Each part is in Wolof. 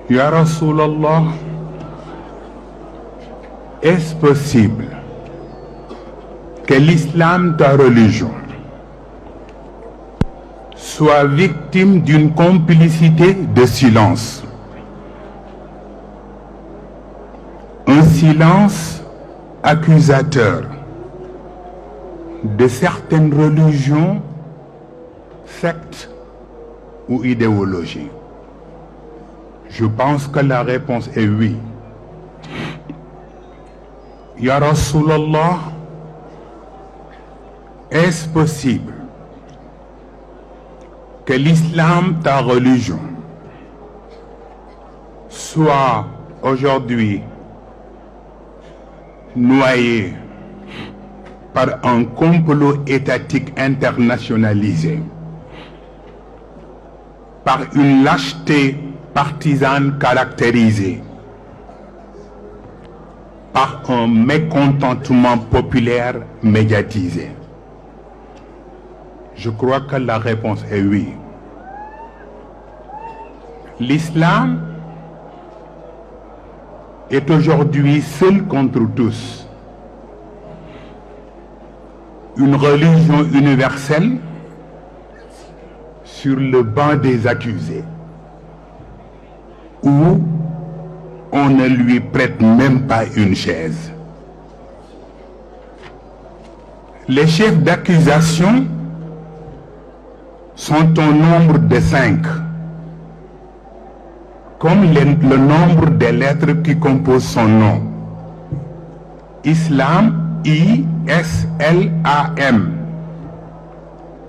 Ya Rasulallah, est-ce possible que l'islam, ta religion, soit victime d'une complicité de silence? Un silence accusateur de certaines religions, sectes ou idéologies. Je pense que la réponse est oui. Ya Rasulallah, est-ce possible que l'islam, ta religion, soit aujourd'hui noyé par un complot étatique internationalisé, par une lâcheté partisane caractérisée, par un mécontentement populaire médiatisé? Je crois que la réponse est oui. L'islam est aujourd'hui seul contre tous. Une religion universelle sur le banc des accusés, où on ne lui prête même pas une chaise. Les chefs d'accusation sont au nombre de 5, comme le nombre des lettres qui composent son nom. Islam, I-S-L-A-M.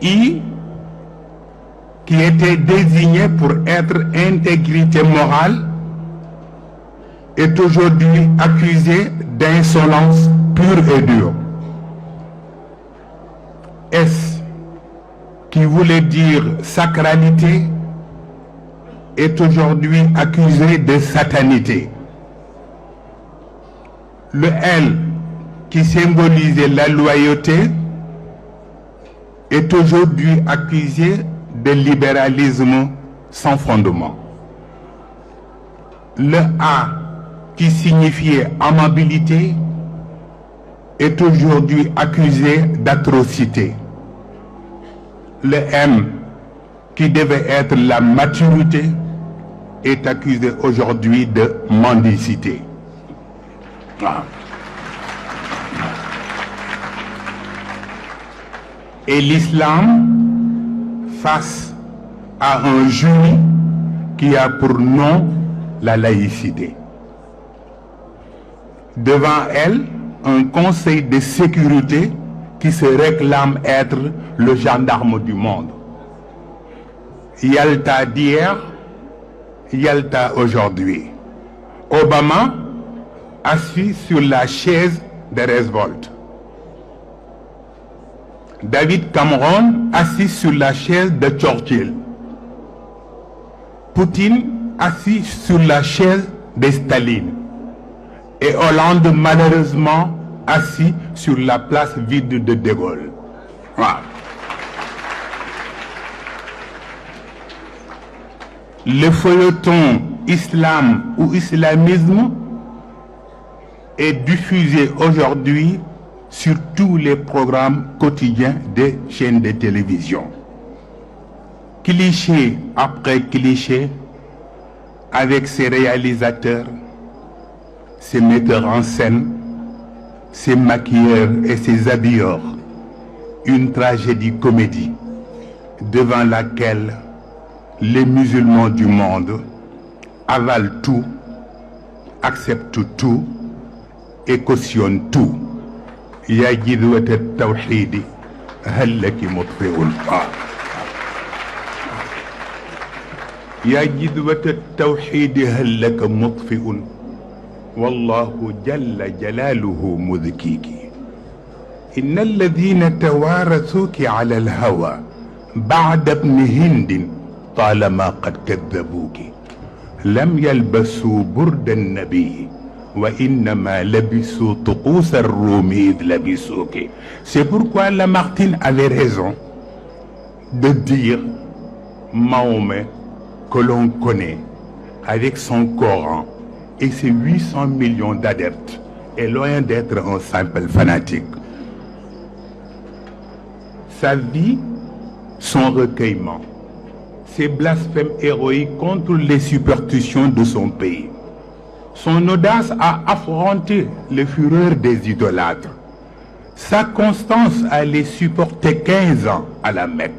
I, qui était désigné pour être intégrité morale, est aujourd'hui accusé d'insolence pure et dure. S, qui voulait dire sacralité, est aujourd'hui accusé de satanité. Le L, qui symbolisait la loyauté, est aujourd'hui accusé de libéralisme sans fondement. Le A, qui signifiait amabilité, est aujourd'hui accusé d'atrocité. Le M, qui devait être la maturité, est accusé aujourd'hui de mendicité. Et l'islam, face à un jury qui a pour nom la laïcité. Devant elle, un conseil de sécurité qui se réclame être le gendarme du monde. Yalta d'hier, Yalta aujourd'hui. Obama assis sur la chaise de Roosevelt. David Cameron assis sur la chaise de Churchill. Poutine assis sur la chaise de Staline. Et Hollande malheureusement assis sur la place vide de De Gaulle. Voilà. Le feuilleton islam ou islamisme est diffusé aujourd'hui sur tous les programmes quotidiens des chaînes de télévision. Cliché après cliché, avec ses réalisateurs, ses metteurs en scène, ses maquilleurs et ses habilleurs, une tragédie comédie devant laquelle les musulmans du monde avalent tout, acceptent tout et cautionnent tout. Ya jidwat at-tawhid hal laki mutfi'un. Ya jidwat at-tawhid hal laka mutfi'un. Wallahu jalla jalaluhu mudhkiki. إن الذين توارثوك على الهوى بعد ابن هند طالما قد كذبوك لم يلبسوا برد النبي وإنما لبسوا طقوس الروم إذ لبسوك. C'est pourquoi Lamartine avait raison de dire Mahomet que l'on connaît avec son Coran et ses 800 millions d'adeptes est loin d'être un simple fanatique. Sa vie, son recueillement, ses blasphèmes héroïques contre les superstitions de son pays, son audace à affronter les fureurs des idolâtres, sa constance à les supporter 15 ans à la Mecque,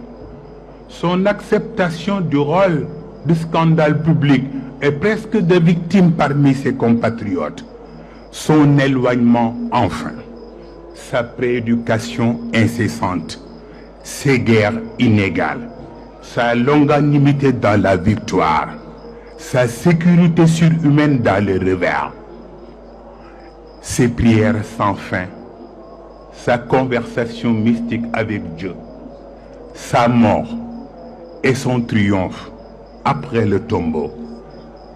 son acceptation du rôle de scandale public et presque de victime parmi ses compatriotes, son éloignement enfin, sa prééducation incessante, ses guerres inégales, sa longanimité dans la victoire, sa sécurité surhumaine dans le revers, ses prières sans fin, sa conversation mystique avec Dieu, sa mort et son triomphe après le tombeau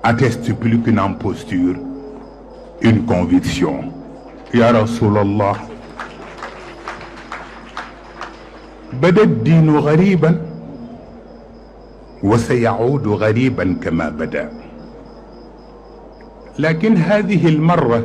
attestent plus qu'une imposture, une conviction. Ya Rasulallah, bada الدين غريبا وسيعود غريبا كما بدا، لكن هذه المرة